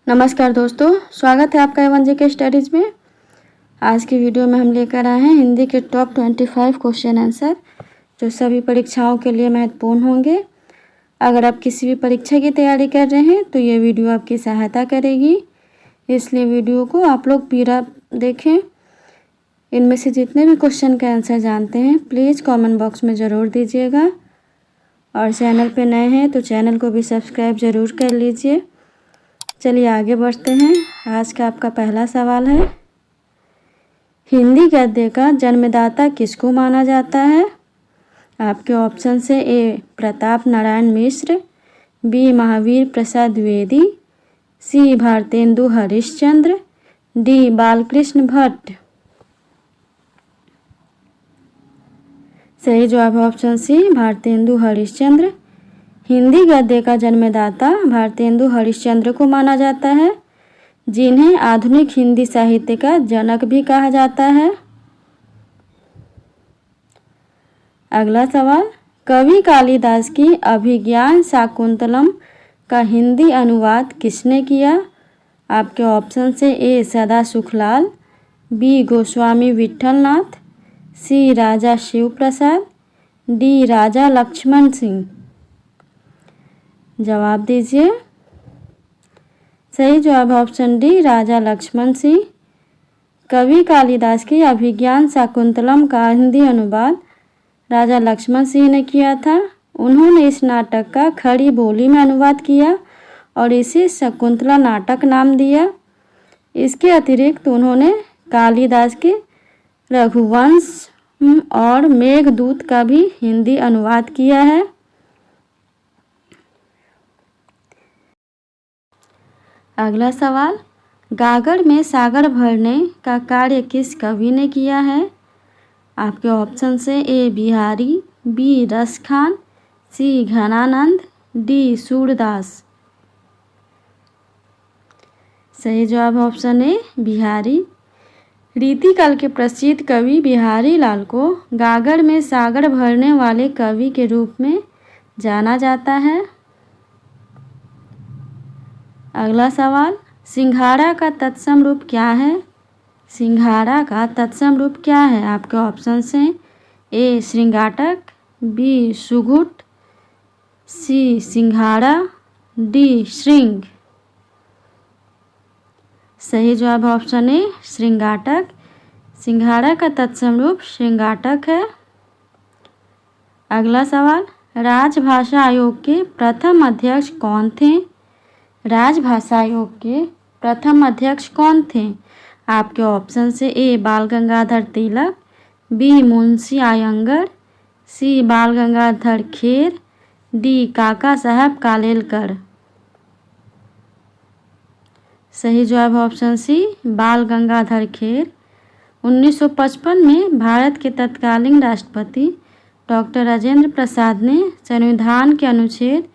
नमस्कार दोस्तों, स्वागत है आपका A1 JK स्टडीज़ में। आज की वीडियो में हम लेकर आए हैं हिंदी के टॉप 25 क्वेश्चन आंसर जो सभी परीक्षाओं के लिए महत्वपूर्ण होंगे। अगर आप किसी भी परीक्षा की तैयारी कर रहे हैं तो ये वीडियो आपकी सहायता करेगी, इसलिए वीडियो को आप लोग पूरा देखें। इनमें से जितने भी क्वेश्चन के आंसर जानते हैं प्लीज़ कॉमेंट बॉक्स में ज़रूर दीजिएगा, और चैनल पर नए हैं तो चैनल को भी सब्सक्राइब ज़रूर कर लीजिए। चलिए आगे बढ़ते हैं। आज का आपका पहला सवाल है, हिंदी गद्य का जन्मदाता किसको माना जाता है? आपके ऑप्शन से ए प्रताप नारायण मिश्र, बी महावीर प्रसाद द्विवेदी, सी भारतेंदु हरिश्चंद्र, डी बालकृष्ण भट्ट। सही जवाब है ऑप्शन सी भारतेंदु हरिश्चंद्र। हिंदी गद्य का जन्मदाता भारतेंदु हरिश्चंद्र को माना जाता है, जिन्हें आधुनिक हिंदी साहित्य का जनक भी कहा जाता है। अगला सवाल, कवि कालिदास की अभिज्ञान शाकुंतलम का हिंदी अनुवाद किसने किया? आपके ऑप्शन से ए सदा सुखलाल, बी गोस्वामी विठलनाथ, सी राजा शिव प्रसाद, डी राजा लक्ष्मण सिंह। जवाब दीजिए। सही जवाब ऑप्शन डी राजा लक्ष्मण सिंह। कवि कालिदास की अभिज्ञान शाकुंतलम का हिंदी अनुवाद राजा लक्ष्मण सिंह ने किया था। उन्होंने इस नाटक का खड़ी बोली में अनुवाद किया और इसे शकुंतला नाटक नाम दिया। इसके अतिरिक्त उन्होंने कालिदास के रघुवंश और मेघदूत का भी हिंदी अनुवाद किया है। अगला सवाल, गागर में सागर भरने का कार्य किस कवि ने किया है? आपके ऑप्शन से ए बिहारी, बी रसखान, सी घनानंद, डी सूरदास। सही जवाब ऑप्शन ए बिहारी। रीतिकाल के प्रसिद्ध कवि बिहारी लाल को गागर में सागर भरने वाले कवि के रूप में जाना जाता है। अगला सवाल, सिंघाड़ा का तत्सम रूप क्या है? सिंघाड़ा का तत्सम रूप क्या है? आपके ऑप्शन से ए श्रृंगाटक, बी सुघुट, सी सिंघाड़ा, डी श्रृंग। सही जवाब ऑप्शन ए श्रृंगाटक। सिंघाड़ा का तत्सम रूप श्रृंगाटक है। अगला सवाल, राजभाषा आयोग के प्रथम अध्यक्ष कौन थे? राजभाषा आयोग के प्रथम अध्यक्ष कौन थे? आपके ऑप्शन से ए बाल गंगाधर तिलक, बी मुंशी आयंगर, सी बाल गंगाधर खेर, डी काका साहब कालेलकर। सही जवाब ऑप्शन सी बाल गंगाधर खेर। 1955 में भारत के तत्कालीन राष्ट्रपति डॉक्टर राजेंद्र प्रसाद ने संविधान के अनुच्छेद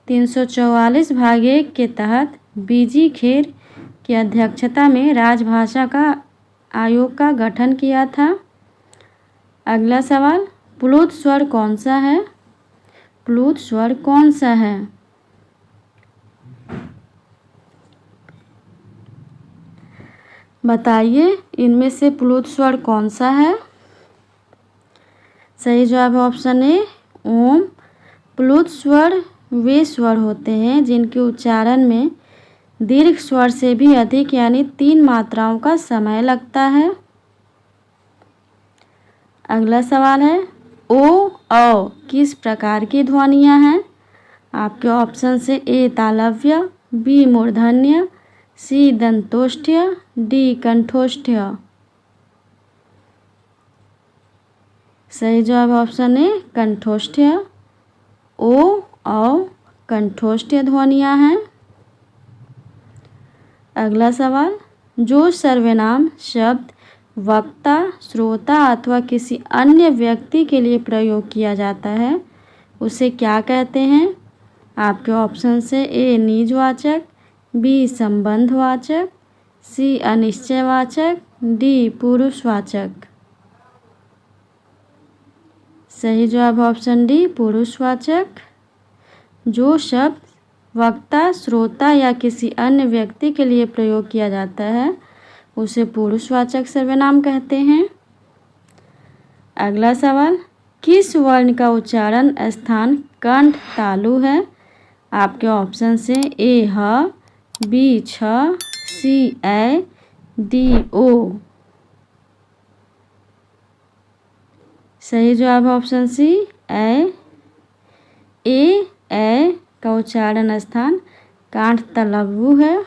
344 भाग 1 के तहत बीजी खेर की अध्यक्षता में राजभाषा का आयोग का गठन किया था। अगला सवाल, प्लुत स्वर कौन सा है? प्लुत स्वर कौन सा है? बताइए इनमें से प्लुत स्वर कौन सा है? सही जवाब ऑप्शन ए ओम। प्लुत स्वर वे स्वर होते हैं जिनके उच्चारण में दीर्घ स्वर से भी अधिक यानी 3 मात्राओं का समय लगता है। अगला सवाल है, ओ औ किस प्रकार की ध्वनियाँ हैं? आपके ऑप्शन से ए तालव्य, बी मूर्धन्य, सी दंतोष्ठ्य, डी कंठोष्ठ्य। सही जवाब ऑप्शन ए कंठोष्ठ्य। ओ औ कंठोष्ठ्य ध्वनियाँ हैं। अगला सवाल, जो सर्वनाम शब्द वक्ता, श्रोता अथवा किसी अन्य व्यक्ति के लिए प्रयोग किया जाता है उसे क्या कहते हैं? आपके ऑप्शन से ए निजवाचक, बी संबंधवाचक, सी अनिश्चयवाचक, डी पुरुषवाचक। सही जवाब ऑप्शन डी पुरुषवाचक। जो शब्द वक्ता, श्रोता या किसी अन्य व्यक्ति के लिए प्रयोग किया जाता है उसे पुरुषवाचक सर्वनाम कहते हैं। अगला सवाल, किस वर्ण का उच्चारण स्थान कंठ तालु है? आपके ऑप्शन से ए ह, बी छ, सी ऐ, डी ओ। सही जवाब ऑप्शन सी ऐ। ए का उच्चारण स्थान कांठ तालु है।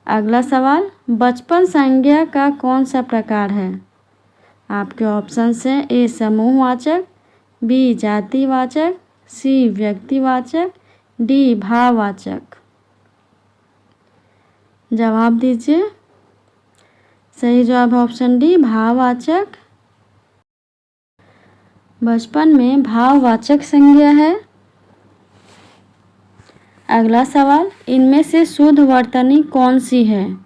अगला सवाल, बचपन संज्ञा का कौन सा प्रकार है? आपके ऑप्शन से ए समूहवाचक, बी जातिवाचक, सी व्यक्तिवाचक, डी भाववाचक। जवाब दीजिए। सही जवाब ऑप्शन डी भाववाचक। बचपन में भाववाचक संज्ञा है। अगला सवाल, इनमें से शुद्ध वर्तनी कौन सी है?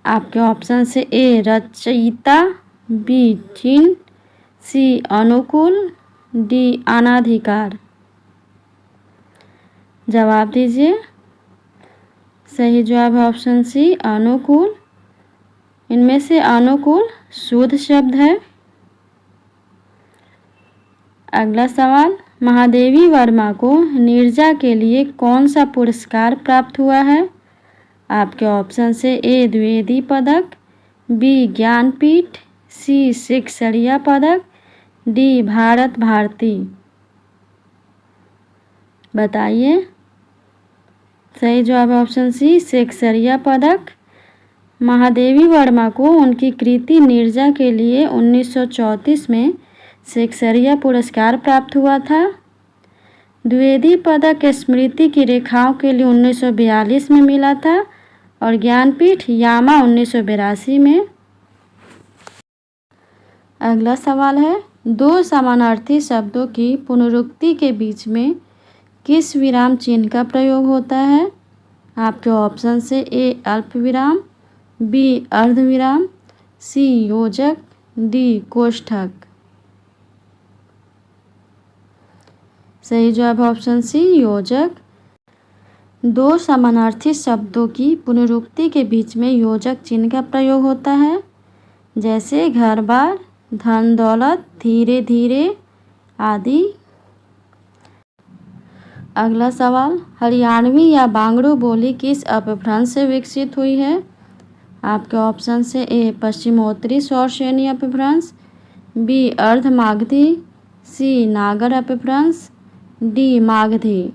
आपके ऑप्शन से ए रचयिता, बी चिन्ह, सी अनुकूल, डी अनाधिकार। जवाब दीजिए। सही जवाब है ऑप्शन सी अनुकूल। इनमें से अनुकूल शुद्ध शब्द है। अगला सवाल, महादेवी वर्मा को नीरजा के लिए कौन सा पुरस्कार प्राप्त हुआ है? आपके ऑप्शन से ए द्विवेदी पदक, बी ज्ञानपीठ, सी शिक्षरिया पदक, डी भारत भारती। बताइए। सही जवाब ऑप्शन सी शिक्षरिया पदक। महादेवी वर्मा को उनकी कृति नीरजा के लिए 1934 में शिक्षरिया पुरस्कार प्राप्त हुआ था। द्विवेदी पदक स्मृति की रेखाओं के लिए 1942 में मिला था और ज्ञानपीठ यामा 1982 में। अगला सवाल है, दो समानार्थी शब्दों की पुनरुक्ति के बीच में किस विराम चिन्ह का प्रयोग होता है? आपके ऑप्शन से ए अल्प विराम, बी अर्धविराम, सी योजक, डी कोष्ठक। सही जवाब ऑप्शन सी योजक। दो समानार्थी शब्दों की पुनरुक्ति के बीच में योजक चिन्ह का प्रयोग होता है, जैसे घर बार, धन दौलत, धीरे धीरे आदि। अगला सवाल, हरियाणवी या बांगड़ू बोली किस अपभ्रंश से विकसित हुई है? आपके ऑप्शन से ए पश्चिमोत्तरी स्वर श्रेणी अपभ्रंश, बी अर्धमागधी, सी नागर अपभ्रंश, डी मागधी।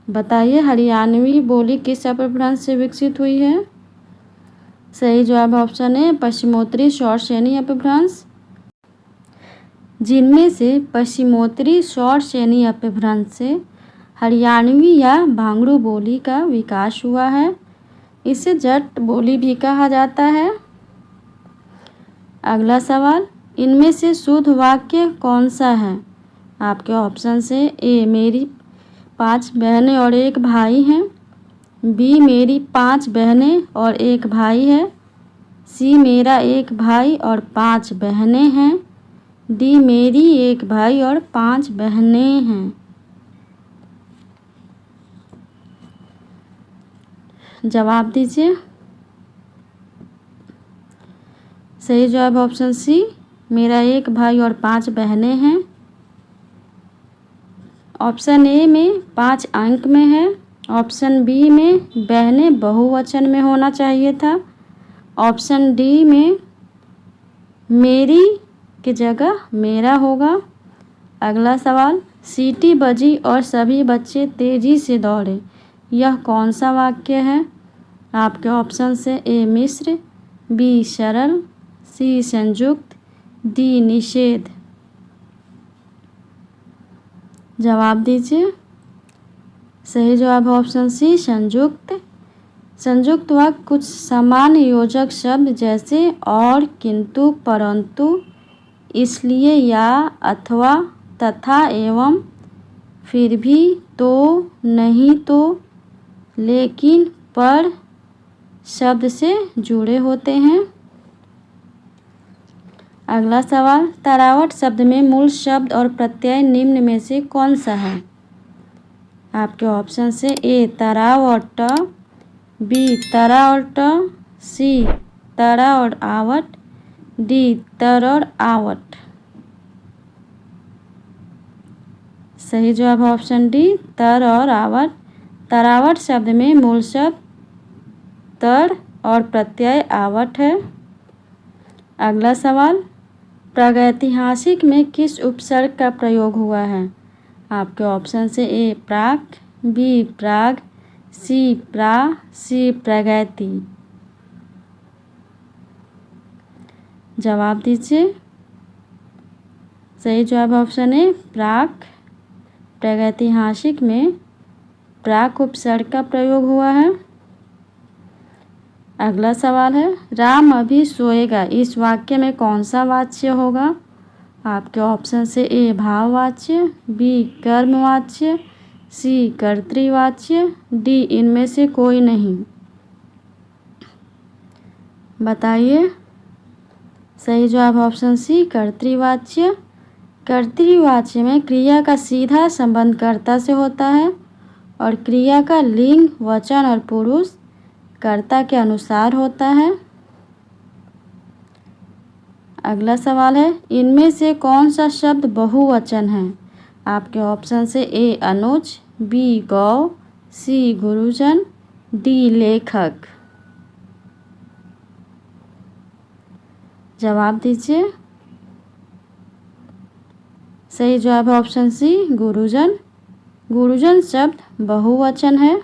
बताइए, हरियाणवी बोली किस अपभ्रंश से विकसित हुई है? सही जवाब ऑप्शन है पश्चिमोत्तरी स्वर श्रेणी अपभ्रंश। जिनमें से पश्चिमोत्तरी स्वर श्रेणी अपभ्रंश से हरियाणवी या भांगड़ू बोली का विकास हुआ है। इसे जट बोली भी कहा जाता है। अगला सवाल, इनमें से शुद्ध वाक्य कौन सा है? आपके ऑप्शन से ए मेरी 5 बहनें और 1 भाई हैं, बी मेरी 5 बहनें और 1 भाई है, सी मेरा 1 भाई और 5 बहनें हैं, डी मेरी 1 भाई और 5 बहनें हैं। जवाब दीजिए। सही जवाब ऑप्शन सी मेरा 1 भाई और 5 बहनें हैं। ऑप्शन ए में 5 अंक में है। ऑप्शन बी में बहनें बहुवचन में होना चाहिए था। ऑप्शन डी में मेरी की जगह मेरा होगा। अगला सवाल, सीटी बजी और सभी बच्चे तेजी से दौड़े, यह कौन सा वाक्य है? आपके ऑप्शन से ए मिश्र, बी सरल, सी संयुक्त, डी निषेध। जवाब दीजिए। सही जवाब ऑप्शन सी संयुक्त। संयुक्त वाक्य कुछ सामान्य योजक शब्द जैसे और, किंतु, परंतु, इसलिए, या, अथवा, तथा, एवं, फिर भी, तो, नहीं तो, लेकिन, पर शब्द से जुड़े होते हैं। अगला सवाल, तरावट शब्द में मूल शब्द और प्रत्यय निम्न में से कौन सा है? आपके ऑप्शन से ए तरा और ट, बी तरा और ट, सी तरा और आवट, डी तर और आवट। सही जवाब ऑप्शन डी तर और आवट। तरावट शब्द में मूल शब्द तर और प्रत्यय आवट है। अगला सवाल, प्रागैतिहासिक में किस उपसर्ग का प्रयोग हुआ है? आपके ऑप्शन से ए प्राक, बी प्राग, सी प्रा, सी प्रागैति। जवाब दीजिए। सही जवाब ऑप्शन ए प्राक। प्रागैतिहासिक में प्राक उपसर्ग का प्रयोग हुआ है। अगला सवाल है, राम अभी सोएगा, इस वाक्य में कौन सा वाच्य होगा? आपके ऑप्शन से ए भाववाच्य, बी कर्मवाच्य, सी कर्तृवाच्य, डी इनमें से कोई नहीं। बताइए। सही जवाब ऑप्शन सी कर्तृवाच्य। कर्तृवाच्य में क्रिया का सीधा संबंध कर्ता से होता है और क्रिया का लिंग, वचन और पुरुष कर्ता के अनुसार होता है। अगला सवाल है, इनमें से कौन सा शब्द बहुवचन है? आपके ऑप्शन से ए अनुज, बी गौ, सी गुरुजन, डी लेखक। जवाब दीजिए। सही जवाब ऑप्शन सी गुरुजन। गुरुजन शब्द बहुवचन है।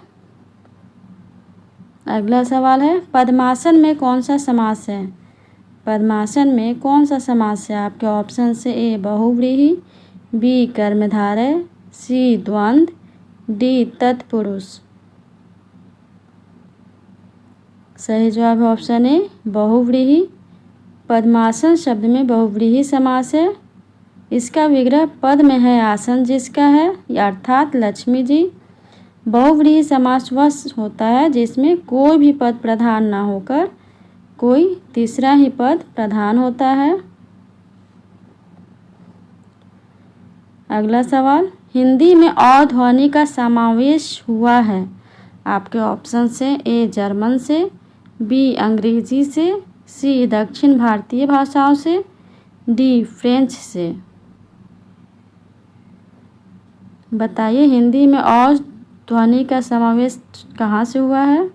अगला सवाल है, पद्मासन में कौन सा समास है? पद्मासन में कौन सा समास है? आपके ऑप्शन से ए बहुव्रीहि, बी कर्मधारय, सी द्वंद्व, डी तत्पुरुष। सही जवाब ऑप्शन ए बहुव्रीहि। पद्मासन शब्द में बहुव्रीहि समास है। इसका विग्रह पद में है आसन जिसका है, अर्थात लक्ष्मी जी। बहुव्रीहि समास वह होता है जिसमें कोई भी पद प्रधान ना होकर कोई तीसरा ही पद प्रधान होता है। अगला सवाल, हिंदी में अ ध्वनि का समावेश हुआ है। आपके ऑप्शन से ए जर्मन से, बी अंग्रेजी से, सी दक्षिण भारतीय भाषाओं से, डी फ्रेंच से। बताइए, हिंदी में अ ध्वनि का समावेश कहाँ से हुआ है?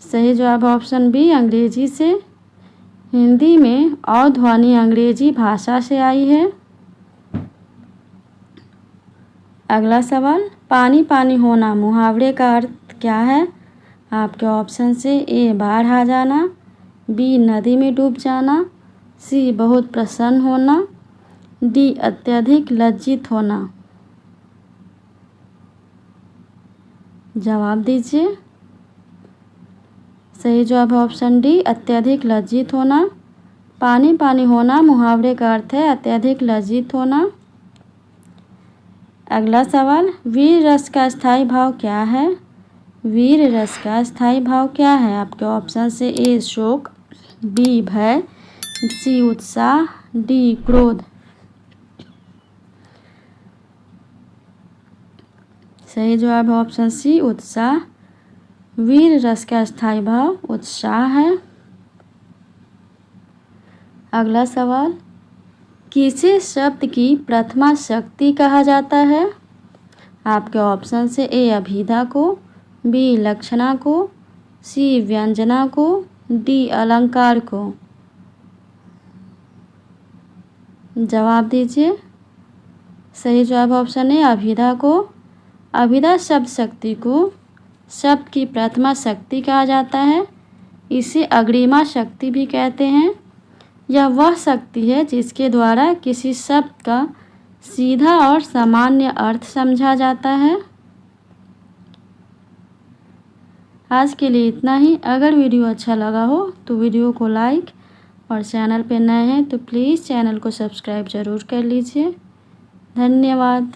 सही जवाब ऑप्शन बी अंग्रेजी से। हिंदी में अ ध्वनि अंग्रेजी भाषा से आई है। अगला सवाल, पानी पानी होना मुहावरे का अर्थ क्या है? आपके ऑप्शन से ए बाढ़ आ जाना, बी नदी में डूब जाना, सी बहुत प्रसन्न होना, डी अत्यधिक लज्जित होना। जवाब दीजिए। सही जवाब ऑप्शन डी अत्यधिक लज्जित होना। पानी पानी होना मुहावरे का अर्थ है अत्यधिक लज्जित होना। अगला सवाल, वीर रस का स्थायी भाव क्या है? वीर रस का स्थायी भाव क्या है? आपके ऑप्शन से ए शोक, बी भय, सी उत्साह, डी क्रोध। सही जवाब ऑप्शन सी उत्साह। वीर रस का स्थायी भाव उत्साह है। अगला सवाल, किसे शब्द की प्रथमा शक्ति कहा जाता है? आपके ऑप्शन से ए अभिधा को, बी लक्षणा को, सी व्यंजना को, डी अलंकार को। जवाब दीजिए। सही जवाब ऑप्शन ए अभिधा को। अभिधा शब्द शक्ति को शब्द की प्रथमा शक्ति कहा जाता है। इसे अग्रिमा शक्ति भी कहते हैं। यह वह शक्ति है जिसके द्वारा किसी शब्द का सीधा और सामान्य अर्थ समझा जाता है। आज के लिए इतना ही। अगर वीडियो अच्छा लगा हो तो वीडियो को लाइक और चैनल पे नए हैं तो प्लीज़ चैनल को सब्सक्राइब ज़रूर कर लीजिए। धन्यवाद।